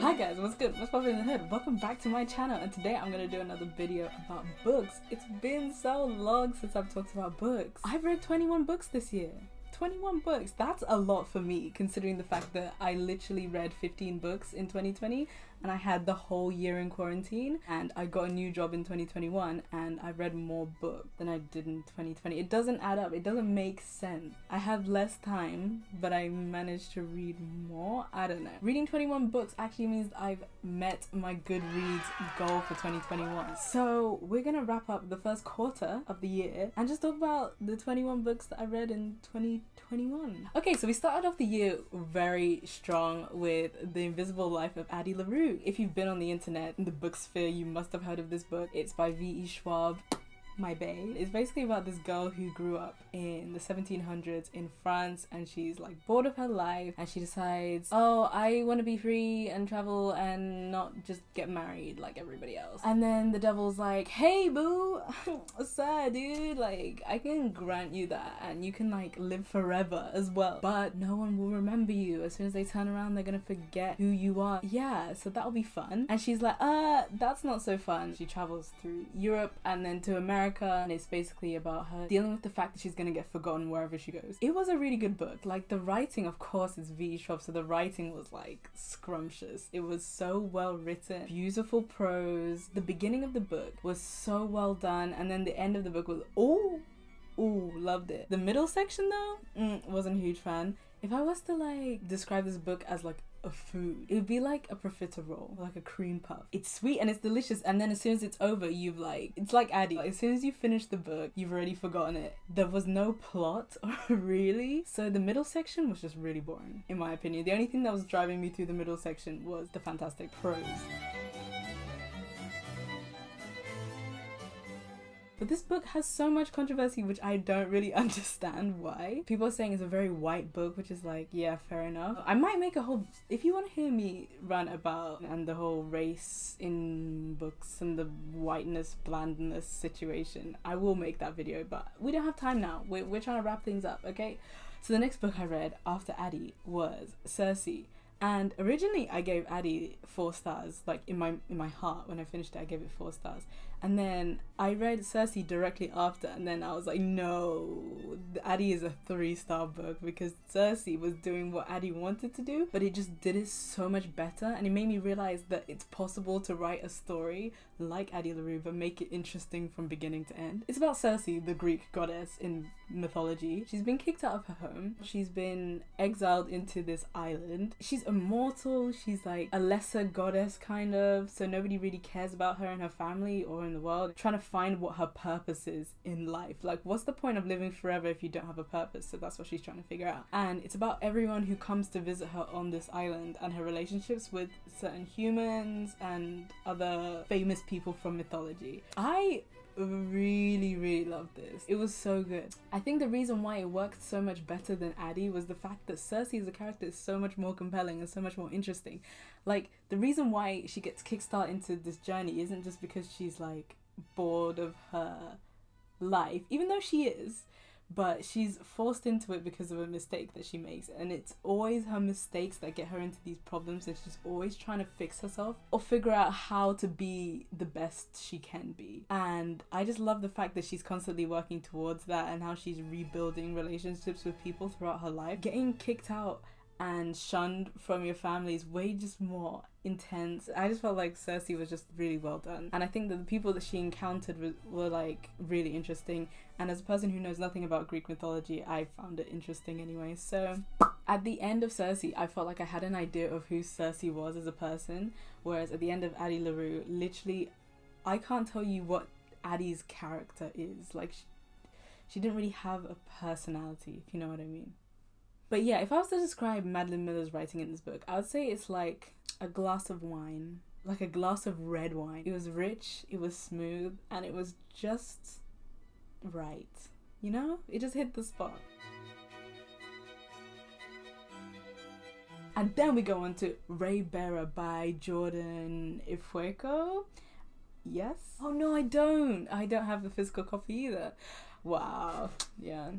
Hi guys, what's good? What's poppin' in the hood? Welcome back to my channel, and today I'm gonna do another video about books. It's been so long since I've talked about books. I've read 21 books this year. 21 books. That's a lot for me, considering the fact that I literally read 15 books in 2020 and I had the whole year in quarantine, and I got a new job in 2021 and I read more books than I did in 2020. It doesn't add up. It doesn't make sense. I have less time, but I managed to read more. I don't know. Reading 21 books actually means I've met my Goodreads goal for 2021. So we're gonna wrap up the first quarter of the year and just talk about the 21 books that I read in 2021. Okay, so we started off the year very strong with The Invisible Life of Addie LaRue. If you've been on the internet, in the book sphere, you must have heard of this book. It's by V.E. Schwab. My bae. It's basically about this girl who grew up in the 1700s in France, and she's like bored of her life and she decides, oh, I want to be free and travel and not just get married like everybody else. And then the devil's like, hey boo, sir dude, like I can grant you that and you can like live forever as well, but no one will remember you. As soon as they turn around, they're gonna forget who you are. Yeah, so that'll be fun. And she's like, that's not so fun. She travels through Europe and then to America, and it's basically about her dealing with the fact that she's gonna get forgotten wherever she goes. It was a really good book. Like, the writing, of course, is V.E. Schwab, so the writing was like scrumptious. It was so well written, beautiful prose. The beginning of the book was so well done, and then the end of the book was ooh, loved it. The middle section though, wasn't a huge fan. If I was to like describe this book as like a food, it would be like a profiterole, like a cream puff. It's sweet and it's delicious, and then as soon as it's over, you've like, it's like Addie. As soon as you finish the book, you've already forgotten it. There was no plot, really. So the middle section was just really boring, in my opinion. The only thing that was driving me through the middle section was the fantastic prose. But this book has so much controversy, which I don't really understand why. People are saying it's a very white book, which is like, yeah, fair enough. I might make a whole, if you want to hear me rant about and the whole race in books and the whiteness, blandness situation, I will make that video, but we don't have time now. We're trying to wrap things up, okay? So the next book I read after Addie was Circe. And originally I gave Addie 4 stars, like in my heart. When I finished it, I gave it 4 stars. And then I read Circe directly after, and then I was like, no, Addie is a 3-star book, because Circe was doing what Addie wanted to do, but it just did it so much better, and it made me realize that it's possible to write a story like Addie LaRue but make it interesting from beginning to end. It's about Circe, the Greek goddess in mythology. She's been kicked out of her home. She's been exiled into this island. She's immortal. She's like a lesser goddess kind of, so nobody really cares about her and her family or in the world. Trying to find what her purpose is in life. Like, what's the point of living forever if you don't have a purpose? So that's what she's trying to figure out. And it's about everyone who comes to visit her on this island and her relationships with certain humans and other famous people from mythology. I really loved this. It was so good. I think the reason why it worked so much better than Addie was the fact that Circe as a character is so much more compelling and so much more interesting. Like, the reason why she gets kickstarted into this journey isn't just because she's like bored of her life, even though she is, but she's forced into it because of a mistake that she makes, and it's always her mistakes that get her into these problems, and she's always trying to fix herself or figure out how to be the best she can be. And I just love the fact that she's constantly working towards that, and how she's rebuilding relationships with people throughout her life. Getting kicked out and shunned from your family is way just more intense. I just felt like Circe was just really well done, and I think that the people that she encountered were like really interesting, and as a person who knows nothing about Greek mythology, I found it interesting anyway. So at the end of Circe, I felt like I had an idea of who Circe was as a person, whereas at the end of Addie LaRue, literally I can't tell you what Addie's character is. Like, she didn't really have a personality, if you know what I mean. But yeah, if I was to describe Madeline Miller's writing in this book, I would say it's like a glass of wine, like a glass of red wine. It was rich, it was smooth, and it was just right. You know? It just hit the spot. And then we go on to Raybearer by Jordan Ifueko. Yes? Oh no, I don't have the physical copy either. Wow. Yeah.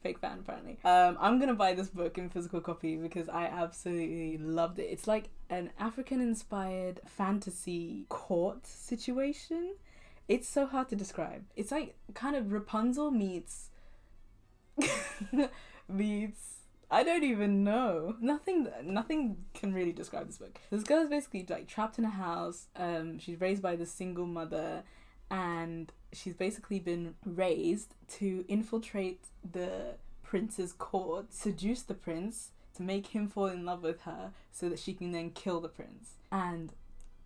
fake fan apparently. I'm gonna buy this book in physical copy because I absolutely loved it. It's like an African inspired fantasy court situation. It's so hard to describe. It's like kind of Rapunzel meets I don't even know. Nothing can really describe this book. This girl is basically like trapped in a house. She's raised by this single mother, and she's basically been raised to infiltrate the prince's court, seduce the prince to make him fall in love with her so that she can then kill the prince. And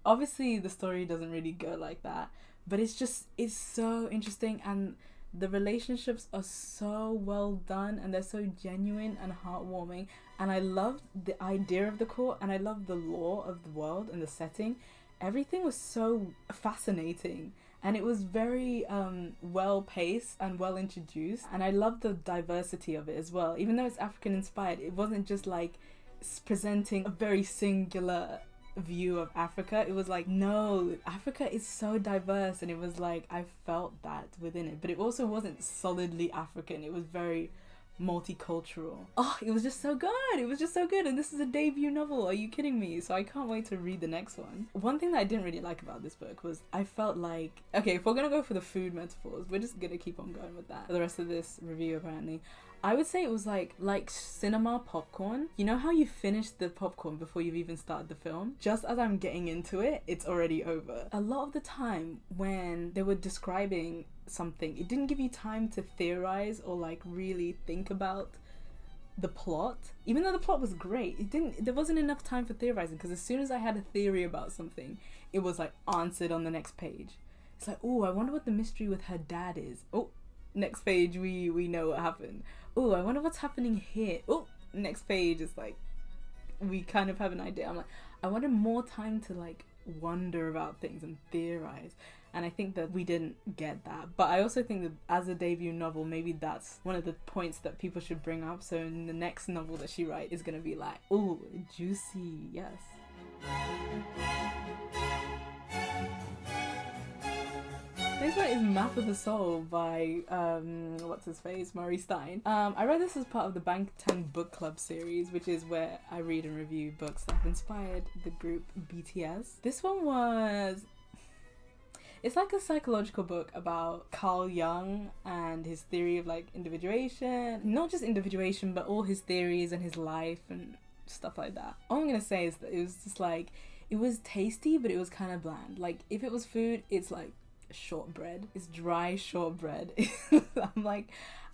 obviously the story doesn't really go like that, but it's so interesting, and the relationships are so well done, and they're so genuine and heartwarming, and I love the idea of the court, and I love the lore of the world and the setting. Everything was so fascinating, and it was very well paced and well introduced, and I love the diversity of it as well. Even though it's African inspired, it wasn't just like presenting a very singular view of Africa. It was like, no, Africa is so diverse, and it was like I felt that within it, but it also wasn't solidly African. It was very multicultural. Oh, it was just so good. And this is a debut novel. Are you kidding me? So I can't wait to read the next one. One thing that I didn't really like about this book was I felt like, okay, if we're gonna go for the food metaphors, we're just gonna keep on going with that for the rest of this review apparently. I would say it was like cinema popcorn. You know how you finish the popcorn before you've even started the film? Just as I'm getting into it, it's already over. A lot of the time when they were describing something, it didn't give you time to theorize or like really think about the plot. Even though the plot was great, there wasn't enough time for theorizing, because as soon as I had a theory about something, it was like answered on the next page. It's like, oh, I wonder what the mystery with her dad is. Oh, next page we know what happened. Oh, I wonder what's happening here. Oh, next page is like, we kind of have an idea. I'm like, I wanted more time to like wonder about things and theorize, and I think that we didn't get that. But I also think that as a debut novel, maybe that's one of the points that people should bring up, so in the next novel that she writes is gonna be like, oh, juicy, yes. Next one is Map of the Soul by, Murray Stein. I read this as part of the Bangtan Book Club series, which is where I read and review books that have inspired the group BTS. This one it's like a psychological book about Carl Jung and his theory of like individuation. Not just individuation, but all his theories and his life and stuff like that. All I'm gonna say is that it was just like, it was tasty, but it was kind of bland. Like, if it was food, it's like shortbread. It's dry shortbread. I'm like,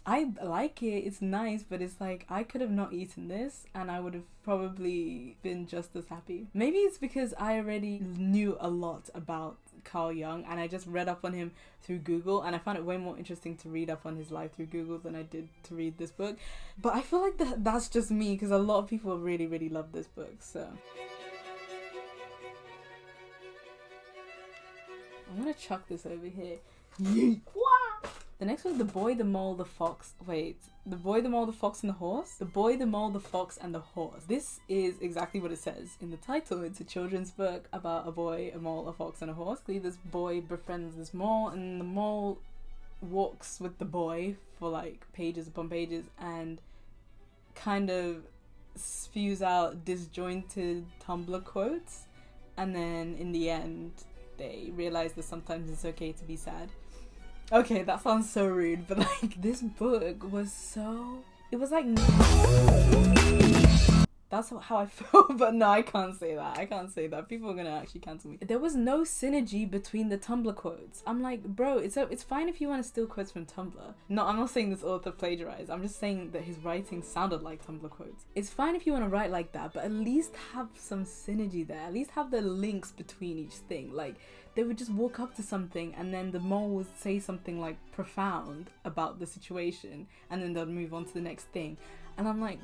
I like it, it's nice, but it's like, I could have not eaten this and I would have probably been just as happy. Maybe it's because I already knew a lot about Carl Jung and I just read up on him through Google, and I found it way more interesting to read up on his life through Google than I did to read this book. But I feel like that's just me, because a lot of people really, really love this book, so I'm gonna chuck this over here. The next one's The Boy, the Mole, the Fox. Wait, The Boy, the Mole, the Fox and the Horse? The Boy, the Mole, the Fox and the Horse. This is exactly what it says in the title. It's a children's book about a boy, a mole, a fox and a horse. This boy befriends this mole, and the mole walks with the boy for like pages upon pages and kind of spews out disjointed Tumblr quotes, and then in the end they realize that sometimes it's okay to be sad. Okay, that sounds so rude, but like, this book was so, it was like, that's how I felt, but no, I can't say that. People are gonna actually cancel me. There was no synergy between the Tumblr quotes. I'm like, bro, it's fine if you want to steal quotes from Tumblr. No, I'm not saying this author plagiarized. I'm just saying that his writing sounded like Tumblr quotes. It's fine if you want to write like that, but at least have some synergy there. At least have the links between each thing. Like, they would just walk up to something and then the mole would say something like profound about the situation, and then they'll move on to the next thing. And I'm like,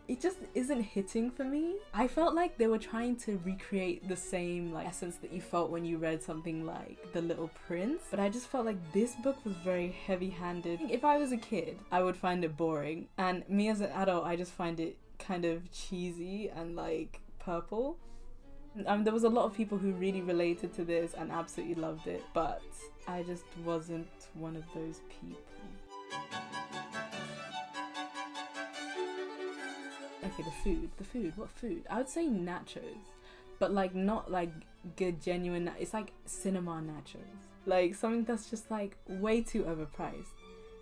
it just isn't hitting for me. I felt like they were trying to recreate the same like essence that you felt when you read something like The Little Prince, but I just felt like this book was very heavy-handed. If I was a kid, I would find it boring, and me as an adult, I just find it kind of cheesy and like purple. There was a lot of people who really related to this and absolutely loved it, but I just wasn't one of those people. okay, the food, what food? I would say nachos, but like not like good genuine, it's like cinema nachos, like something that's just like way too overpriced.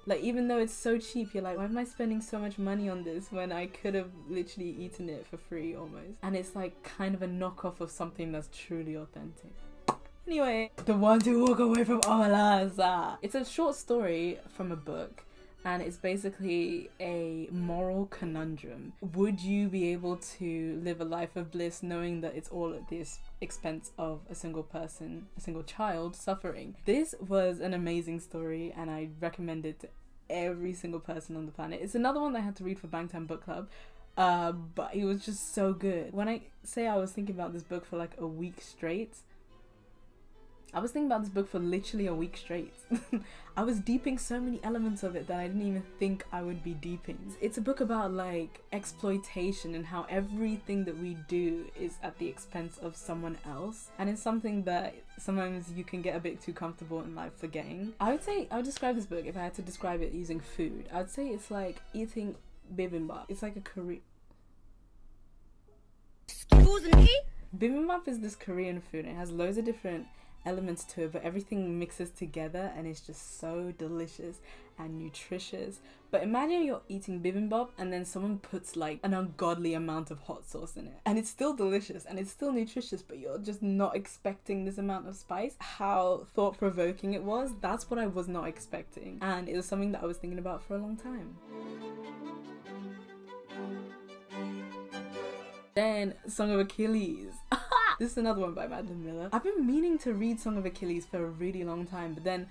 Like, even though it's so cheap, you're like, why am I spending so much money on this when I could have literally eaten it for free almost? And it's like kind of a knockoff of something that's truly authentic. Anyway, The One to Walk Away from Omelas. It's a short story from a book, and it's basically a moral conundrum. Would you be able to live a life of bliss knowing that it's all at the expense of a single person, a single child suffering? This was an amazing story, and I recommend it to every single person on the planet. It's another one that I had to read for Bangtan Book Club, but it was just so good. When I say I was thinking about this book for like a week straight, I was thinking about this book for literally a week straight. I was deeping so many elements of it that I didn't even think I would be deeping. It's a book about like exploitation and how everything that we do is at the expense of someone else. And it's something that sometimes you can get a bit too comfortable in life forgetting. I would describe this book, if I had to describe it using food, I would say it's like eating bibimbap. It's like a Korean... Excuse me? Bibimbap is this Korean food. It has loads of different elements to it, but everything mixes together and it's just so delicious and nutritious. But imagine you're eating bibimbap and then someone puts like an ungodly amount of hot sauce in it, and it's still delicious and it's still nutritious, but you're just not expecting this amount of spice. How thought-provoking it was. That's what I was not expecting, and it was something that I was thinking about for a long time. Then Song of Achilles. This is another one by Madeline Miller. I've been meaning to read Song of Achilles for a really long time, but then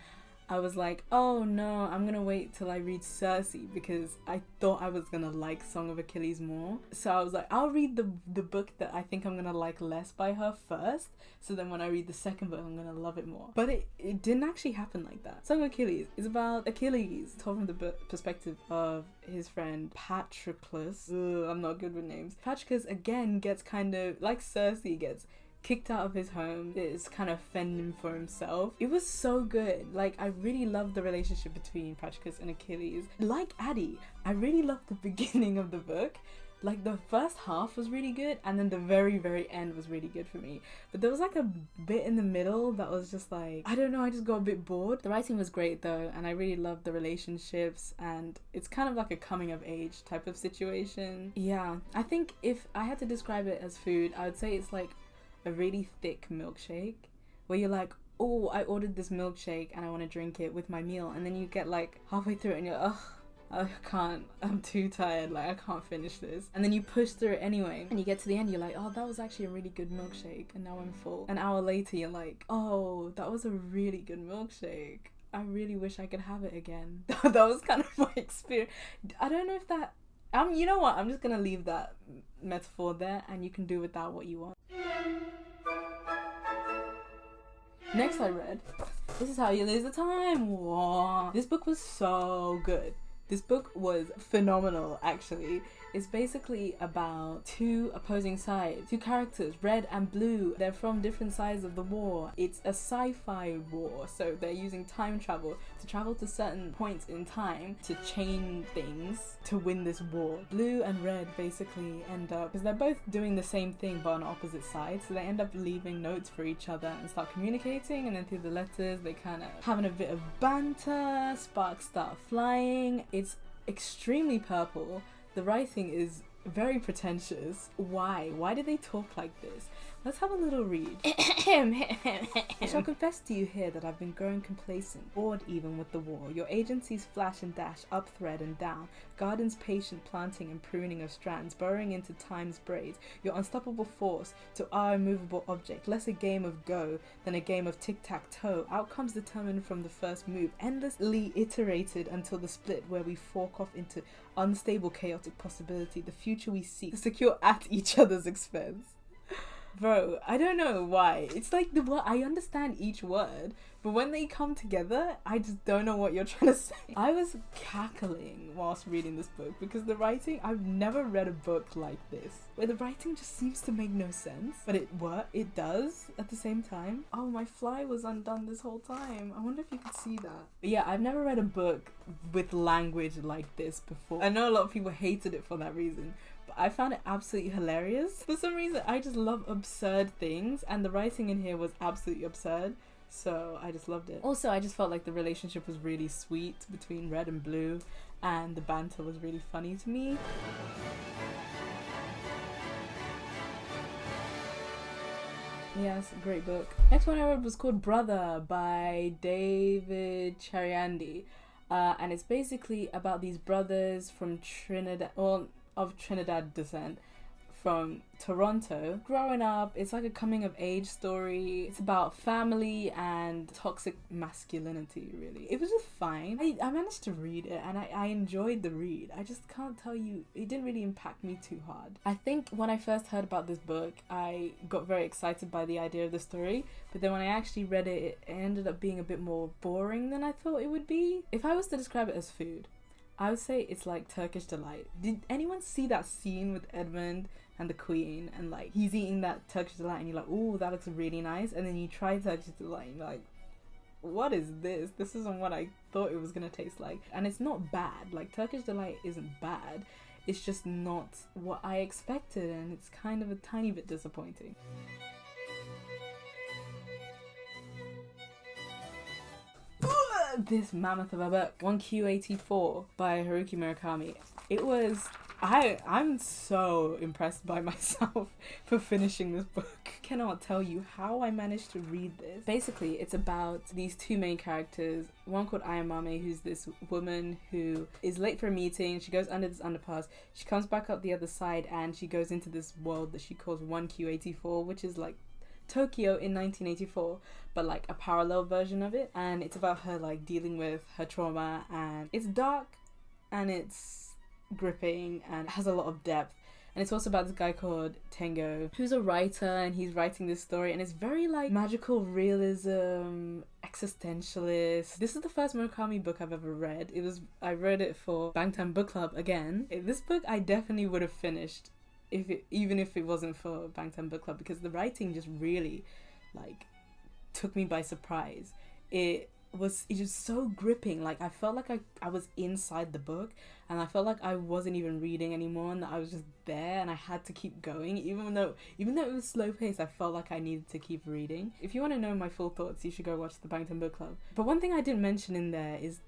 I was like, oh no, I'm gonna wait till I read Circe, because I thought I was gonna like Song of Achilles more. So I was like, I'll read the book that I think I'm gonna like less by her first, so then when I read the second book I'm gonna love it more. But it didn't actually happen like that. Song of Achilles is about Achilles, told from the perspective of his friend Patroclus. Ugh, I'm not good with names. Patroclus again gets kind of, like Circe, gets kicked out of his home, is kind of fending for himself. It was so good. Like, I really loved the relationship between Patroclus and Achilles. Like Addie, I really loved the beginning of the book. Like, the first half was really good, and then the very, very end was really good for me. But there was like a bit in the middle that was just like, I don't know, I just got a bit bored. The writing was great though, and I really loved the relationships, and it's kind of like a coming of age type of situation. Yeah, I think if I had to describe it as food, I would say it's like a really thick milkshake where you're like, oh, I ordered this milkshake and I want to drink it with my meal, and then you get like halfway through it and you're like, ugh, I can't, I'm too tired, like I can't finish this. And then you push through it anyway, and you get to the end, you're like, oh, that was actually a really good milkshake, and now I'm full. An hour later you're like, oh, that was a really good milkshake, I really wish I could have it again. That was kind of my experience. I don't know if that, you know what, I'm just gonna leave that metaphor there, and you can do with that what you want. Next I read This Is How You Lose the Time. Whoa. This book was so good. This book was phenomenal, actually. It's basically about two opposing sides, two characters, red and blue. They're from different sides of the war. It's a sci-fi war, so they're using time travel to travel to certain points in time to chain things to win this war. Blue and red basically end up, because they're both doing the same thing but on opposite sides, so they end up leaving notes for each other and start communicating, and then through the letters they kind of having a bit of banter, sparks start flying. It's extremely purple. The writing is very pretentious. Why? Why do they talk like this? Let's have a little read. I shall confess to you here that I've been growing complacent, bored even with the war. Your agencies flash and dash, up thread and down. Gardens patient planting and pruning of strands, burrowing into time's braids. Your unstoppable force to our immovable object. Less a game of go than a game of tic-tac-toe. Outcomes determined from the first move. Endlessly iterated until the split where we fork off into unstable chaotic possibility. The future we seek to secure at each other's expense. Bro, I don't know why. It's like the word, I understand each word, but when they come together, I just don't know what you're trying to say. I was cackling whilst reading this book because the writing, I've never read a book like this, where the writing just seems to make no sense, but it does at the same time. Oh, my fly was undone this whole time. I wonder if you could see that. But yeah, I've never read a book with language like this before. I know a lot of people hated it for that reason, but I found it absolutely hilarious. For some reason, I just love absurd things, and the writing in here was absolutely absurd. So I just loved it. Also, I just felt like the relationship was really sweet between Red and Blue, and the banter was really funny to me. Yes, great book. Next one I read was called Brother by David Chariandi. And it's basically about these brothers from Trinidad, or of Trinidad descent, from Toronto. Growing up, it's like a coming of age story. It's about family and toxic masculinity, really. It was just fine. I managed to read it, and I enjoyed the read. I just can't tell you, it didn't really impact me too hard. I think when I first heard about this book, I got very excited by the idea of the story, but then when I actually read it, it ended up being a bit more boring than I thought it would be. If I was to describe it as food, I would say it's like Turkish Delight. Did anyone see that scene with Edmund and the Queen, and like he's eating that Turkish Delight and you're like, oh, that looks really nice, and then you try Turkish Delight and you're like, what is this? This isn't what I thought it was gonna taste like. And it's not bad. Like, Turkish Delight isn't bad. It's just not what I expected, and it's kind of a tiny bit disappointing. This mammoth of a book, 1Q84 by Haruki Murakami. It was, I'm so impressed by myself for finishing this book. Cannot tell you how I managed to read this. Basically, it's about these two main characters, one called Ayamame, who's this woman who is late for a meeting. She goes under this underpass, she comes back up the other side, and she goes into this world that she calls 1Q84, which is like Tokyo in 1984, but like a parallel version of it. And it's about her like dealing with her trauma, and it's dark and it's gripping and has a lot of depth. And it's also about this guy called Tengo, who's a writer, and he's writing this story, and it's very like magical realism, existentialist. This is the first Murakami book I've ever read. I read it for Bangtan Book Club again. This book I definitely would have finished even if it wasn't for Bangtan Book Club, because the writing just really like took me by surprise. It was so gripping. Like, I felt like I was inside the book, and I felt like I wasn't even reading anymore, and that I was just there and I had to keep going. Even though it was slow paced, I felt like I needed to keep reading. If you want to know my full thoughts, you should go watch the Bangtan Book Club. But one thing I didn't mention in there is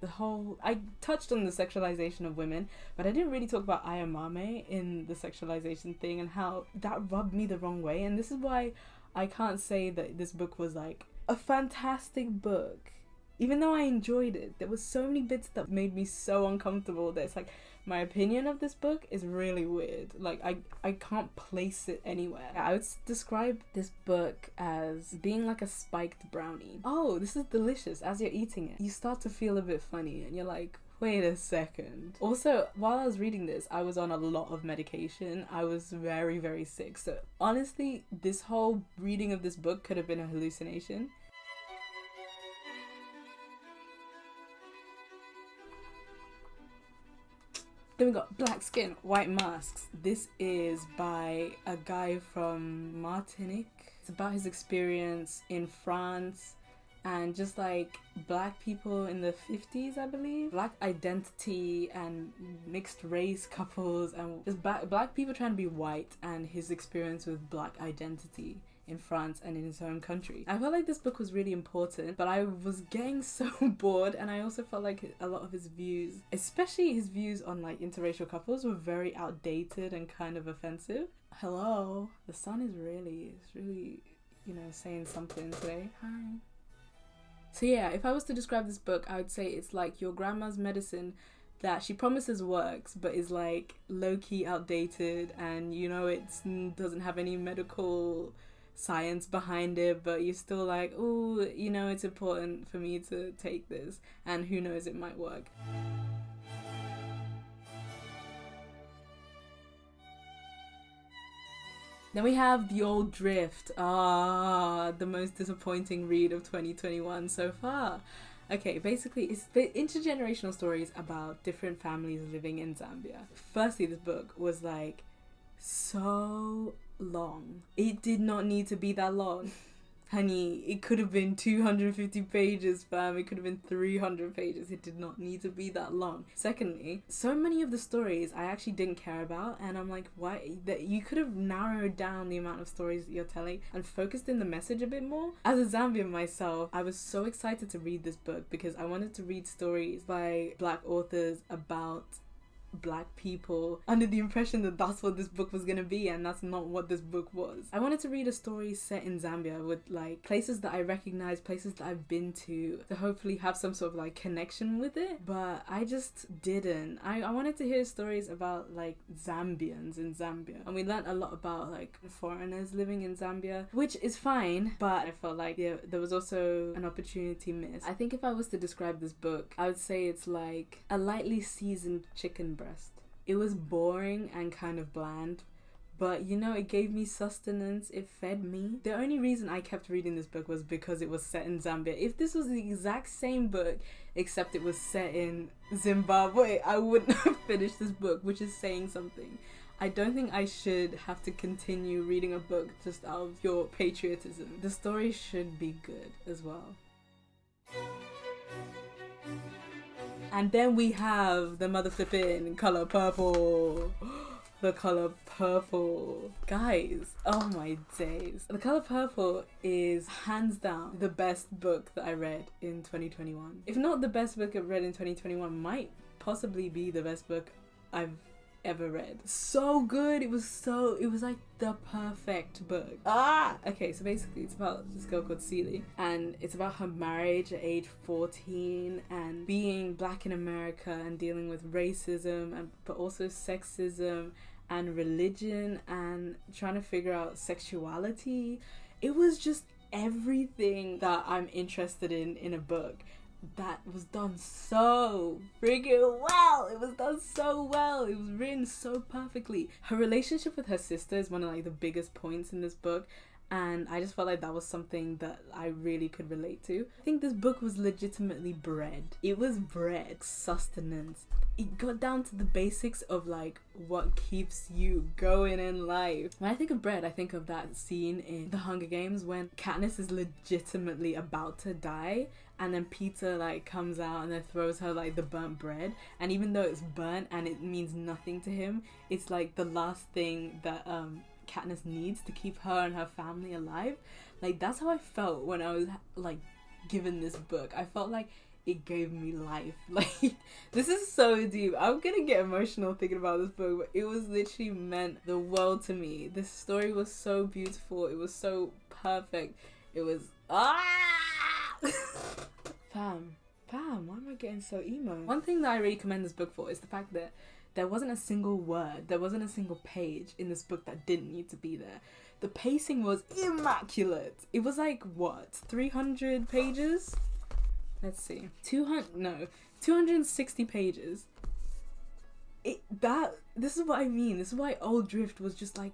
I touched on the sexualization of women, but I didn't really talk about Ayamame in the sexualization thing and how that rubbed me the wrong way. And this is why I can't say that this book was like a fantastic book. Even though I enjoyed it, there were so many bits that made me so uncomfortable that it's like, my opinion of this book is really weird. Like, I can't place it anywhere. I would describe this book as being like a spiked brownie. Oh, this is delicious. As you're eating it, you start to feel a bit funny, and you're like, wait a second. Also, while I was reading this, I was on a lot of medication. I was very, very sick. So honestly, this whole reading of this book could have been a hallucination. Then we got Black Skin, White Masks. This is by a guy from Martinique. It's about his experience in France and just like black people in the 50s, I believe. Black identity and mixed race couples and just black people trying to be white, and his experience with black identity in France and in his home country. I felt like this book was really important, but I was getting so bored, and I also felt like a lot of his views, especially his views on like interracial couples, were very outdated and kind of offensive. Hello, the sun is really, saying something today. Hi. So yeah, if I was to describe this book, I would say it's like your grandma's medicine that she promises works, but is like low-key outdated, and it doesn't have any medical science behind it, but you're still like, oh, it's important for me to take this, and who knows, it might work. Then we have The Old Drift. The most disappointing read of 2021 so far. Okay, basically, it's intergenerational stories about different families living in Zambia. Firstly, this book was like so long. It did not need to be that long. Honey, it could have been 250 pages, fam. It could have been 300 pages. It did not need to be that long. Secondly, so many of the stories I actually didn't care about, and I'm like, why? That you could have narrowed down the amount of stories that you're telling and focused in the message a bit more. As a Zambian myself, I was so excited to read this book because I wanted to read stories by Black authors about Black people under the impression that that's what this book was gonna be, and that's not what this book was. I wanted to read a story set in Zambia with like places that I recognize, places that I've been to hopefully have some sort of like connection with it, but I just didn't. I wanted to hear stories about like Zambians in Zambia, and we learned a lot about like foreigners living in Zambia, which is fine, but I felt like there was also an opportunity missed. I think if I was to describe this book, I would say it's like a lightly seasoned chicken breast. It was boring and kind of bland, but you know, it gave me sustenance, it fed me. The only reason I kept reading this book was because it was set in Zambia. If this was the exact same book except it was set in Zimbabwe, I wouldn't have finished this book, which is saying something. I don't think I should have to continue reading a book just out of pure patriotism. The story should be good as well. And then we have the mother flipping color purple. The color purple. Guys, oh my days. The color purple is hands down the best book that I read in 2021. If not the best book I've read in 2021, might possibly be the best book I've ever read. So good. It was like the perfect book. Okay, so basically it's about this girl called Celie, and it's about her marriage at age 14 and being Black in America and dealing with racism but also sexism and religion and trying to figure out sexuality. It was just everything that I'm interested in a book. That was done so freaking well. It was done so well. It was written so perfectly. Her relationship with her sister is one of like the biggest points in this book, and I just felt like that was something that I really could relate to. I think this book was legitimately bread. It was bread, sustenance. It got down to the basics of like what keeps you going in life. When I think of bread, I think of that scene in The Hunger Games when Katniss is legitimately about to die, and then Peter like comes out and then throws her like the burnt bread, and even though it's burnt and it means nothing to him, it's like the last thing that Katniss needs to keep her and her family alive. Like that's how I felt when I was like given this book. I felt like it gave me life. Like this is so deep. I'm gonna get emotional thinking about this book, but it was literally meant the world to me. This story was so beautiful. It was so perfect. It was Pam, why am I getting so emo? One thing that I really commend this book for is the fact that there wasn't a single word, there wasn't a single page in this book that didn't need to be there. The pacing was immaculate. It was like, what, 300 pages? Let's see. 260 pages. This is what I mean. This is why Old Drift was just like,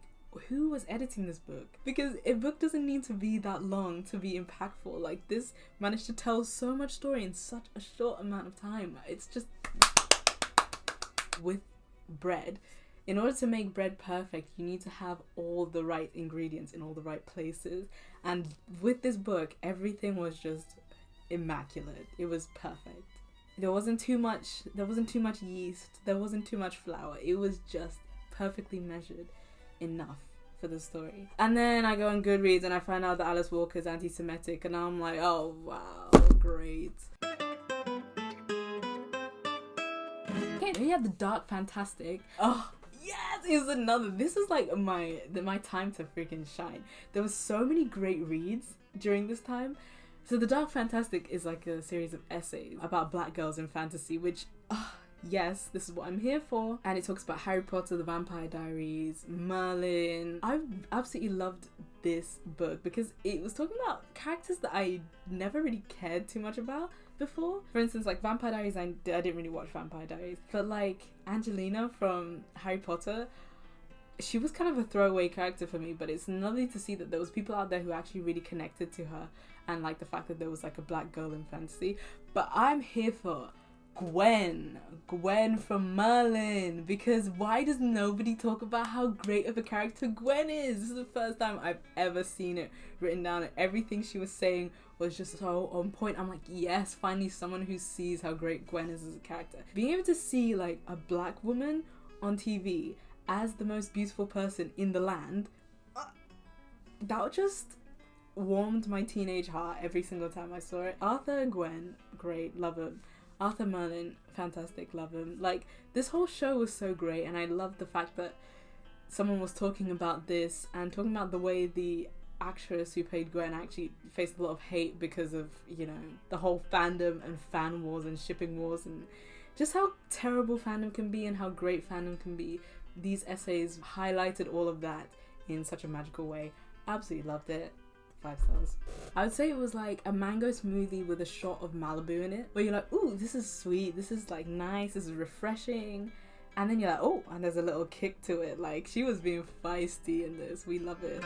who was editing this book? Because a book doesn't need to be that long to be impactful. Like this managed to tell so much story in such a short amount of time. It's just with bread. In order to make bread perfect, you need to have all the right ingredients in all the right places. And with this book, everything was just immaculate. It was perfect. There wasn't too much yeast. There wasn't too much flour. It was just perfectly measured enough for the story. And then I go on Goodreads and I find out that Alice Walker is anti-Semitic, and I'm like, oh wow, great. Okay, then you have the Dark Fantastic. Oh yes, it was another. This is like my time to freaking shine. There was so many great reads during this time. So the Dark Fantastic is like a series of essays about Black girls in fantasy, which yes, this is what I'm here for. And it talks about Harry Potter, the Vampire Diaries, Merlin. I absolutely loved this book because it was talking about characters that I never really cared too much about before. For instance, like Vampire Diaries, I didn't really watch Vampire Diaries, but like Angelina from Harry Potter, she was kind of a throwaway character for me, but it's lovely to see that there was people out there who actually really connected to her, and like the fact that there was like a Black girl in fantasy. But I'm here for Gwen from Merlin, because why does nobody talk about how great of a character Gwen is? This is the first time I've ever seen it written down, and everything she was saying was just so on point. I'm like, yes, finally someone who sees how great Gwen is as a character. Being able to see like a black woman on TV as the most beautiful person in the land, that just warmed my teenage heart every single time I saw it. Arthur and Gwen, great, love them. Arthur Merlin, fantastic, love him. Like, this whole show was so great, and I love the fact that someone was talking about this and talking about the way the actress who played Gwen actually faced a lot of hate because of, you know, the whole fandom and fan wars and shipping wars and just how terrible fandom can be and how great fandom can be. These essays highlighted all of that in such a magical way. Absolutely loved it. 5 stars. I would say it was like a mango smoothie with a shot of Malibu in it, where you're like, ooh, this is sweet, this is like nice, this is refreshing, and then you're like, oh, and there's a little kick to it. Like, she was being feisty in this. We love it.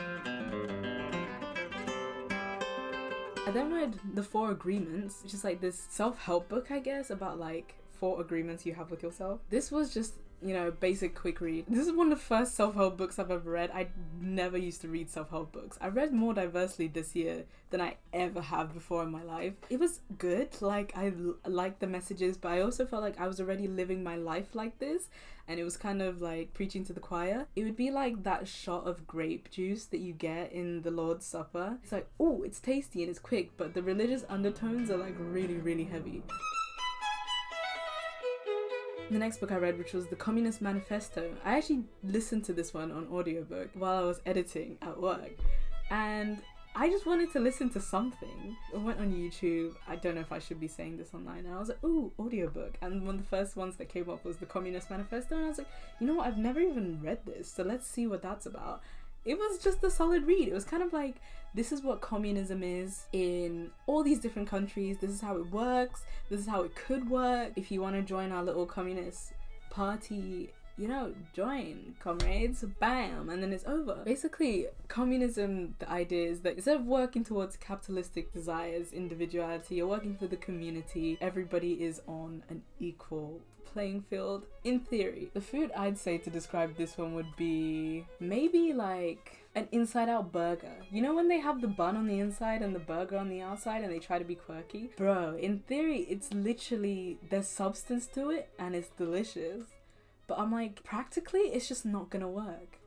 I then read The 4 Agreements, which is like this self-help book, I guess, about like 4 agreements you have with yourself. This was just, you know, basic quick read. This is one of the first self-help books I've ever read. I never used to read self-help books. I read more diversely this year than I ever have before in my life. It was good. Like, I liked the messages, but I also felt like I was already living my life like this, and it was kind of like preaching to the choir. It would be like that shot of grape juice that you get in the Lord's Supper. It's like, oh, it's tasty and it's quick, but the religious undertones are like really, really heavy. The next book I read, which was the Communist Manifesto, I actually listened to this one on audiobook while I was editing at work, and I just wanted to listen to something. I went on YouTube. I don't know if I should be saying this online, and I was like, ooh, audiobook, and one of the first ones that came up was the Communist Manifesto, and I was like, you know what, I've never even read this, so let's see what that's about. It was just a solid read. It was kind of like, this is what communism is in all these different countries. This is how it works. This is how it could work. If you want to join our little communist party, you know, join, comrades, bam, and then it's over. Basically, communism, the idea is that instead of working towards capitalistic desires, individuality, you're working for the community. Everybody is on an equal playing field, in theory. The food I'd say to describe this one would be maybe like an inside out burger. You know when they have the bun on the inside and the burger on the outside and they try to be quirky? Bro, in theory, it's literally, there's substance to it and it's delicious. But I'm like, practically, it's just not gonna work.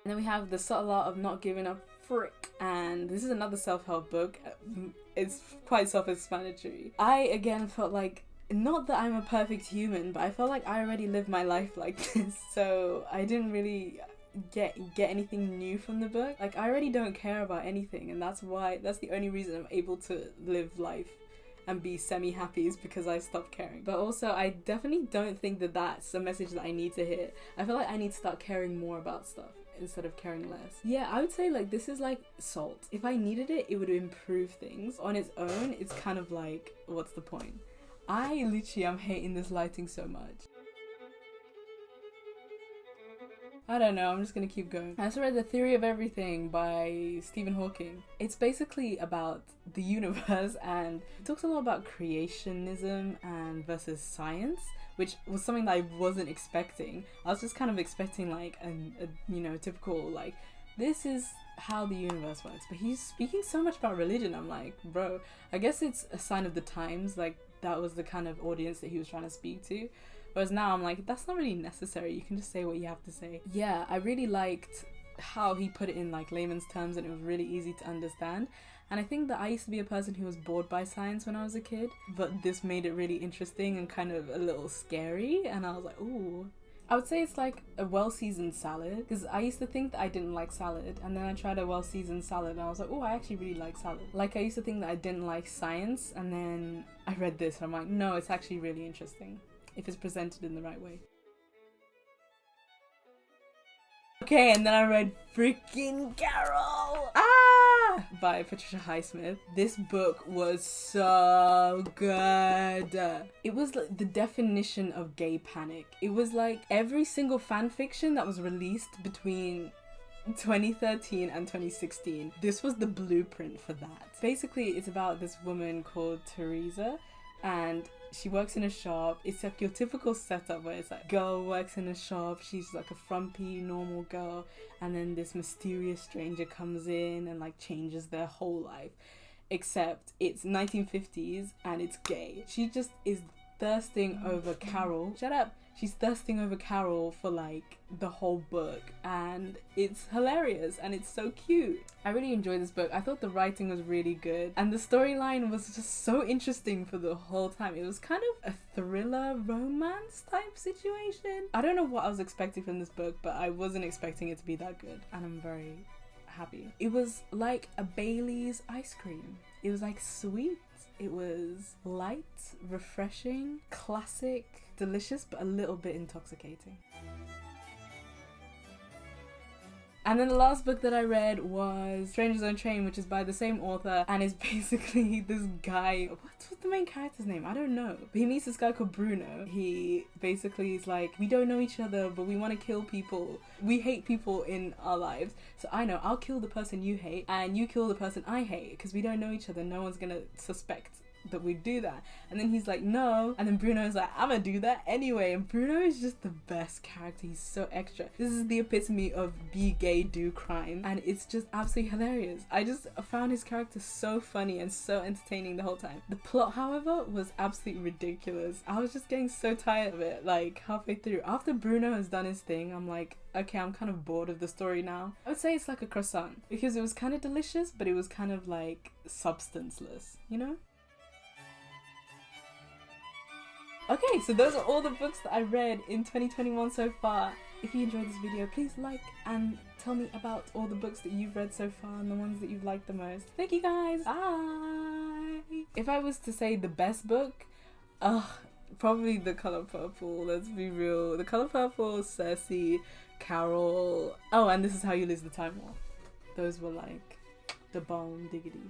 And then we have The Subtle Art of Not Giving a Frick. And this is another self-help book. It's quite self-explanatory. I, again, felt like, not that I'm a perfect human, but I felt like I already lived my life like this. So I didn't really get anything new from the book. Like, I already don't care about anything. And that's the only reason I'm able to live life and be semi-happy is because I stopped caring. But also, I definitely don't think that that's a message that I need to hear. I feel like I need to start caring more about stuff instead of caring less. Yeah, I would say like this is like salt. If I needed it, it would improve things. On its own, it's kind of like, what's the point? I literally am hating this lighting so much. I don't know, I'm just gonna keep going. I also read The Theory of Everything by Stephen Hawking. It's basically about the universe, and it talks a lot about creationism and versus science, which was something that I wasn't expecting. I was just kind of expecting like a you know, typical like, this is how the universe works. But he's speaking so much about religion. I'm like, bro, I guess it's a sign of the times. Like, that was the kind of audience that he was trying to speak to. Whereas now I'm like, that's not really necessary. You can just say what you have to say. Yeah, I really liked how he put it in like layman's terms, and it was really easy to understand. And I think that I used to be a person who was bored by science when I was a kid, but this made it really interesting and kind of a little scary. And I was like, ooh. I would say it's like a well-seasoned salad, because I used to think that I didn't like salad, and then I tried a well-seasoned salad and I was like, oh, I actually really like salad. Like, I used to think that I didn't like science, and then I read this and I'm like, no, it's actually really interesting if it's presented in the right way. Okay, and then I read freaking Carol! By Patricia Highsmith. This book was so good. It was like the definition of gay panic. It was like every single fan fiction that was released between 2013 and 2016. This was the blueprint for that. Basically, it's about this woman called Teresa, and she works in a shop. It's like your typical setup where it's like, girl works in a shop, she's like a frumpy normal girl, and then this mysterious stranger comes in and like changes their whole life. Except it's 1950s and it's gay. She just is thirsting over Carol. Shut up. She's thirsting over Carol for like the whole book, and it's hilarious and it's so cute. I really enjoyed this book. I thought the writing was really good and the storyline was just so interesting for the whole time. It was kind of a thriller romance type situation. I don't know what I was expecting from this book, but I wasn't expecting it to be that good, and I'm very happy. It was like a Bailey's ice cream. It was like sweet. It was light, refreshing, classic, delicious, but a little bit intoxicating. And then the last book that I read was Stranger's Own Train, which is by the same author, and is basically this guy. What's the main character's name? I don't know. But he meets this guy called Bruno. He basically is like, we don't know each other, but we want to kill people. We hate people in our lives. So I know, I'll kill the person you hate, and you kill the person I hate, because we don't know each other. No one's gonna suspect that we do that. And then he's like, no, and then Bruno's like, I'm gonna do that anyway. And Bruno is just the best character. He's so extra. This is the epitome of be gay, do crime, and it's just absolutely hilarious. I just found his character so funny and so entertaining the whole time. The plot, however, was absolutely ridiculous. I was just getting so tired of it, like halfway through. After Bruno has done his thing, I'm like, okay, I'm kind of bored of the story now. I would say it's like a croissant, because it was kind of delicious, but it was kind of like substanceless, you know? Okay, so those are all the books that I read in 2021 so far. If you enjoyed this video, please like and tell me about all the books that you've read so far and the ones that you've liked the most. Thank you guys. Bye. If I was to say the best book, probably The Color Purple. Let's be real. The Color Purple, Circe, Carol. Oh, and This Is How You Lose the Time War. Those were like the bomb diggity.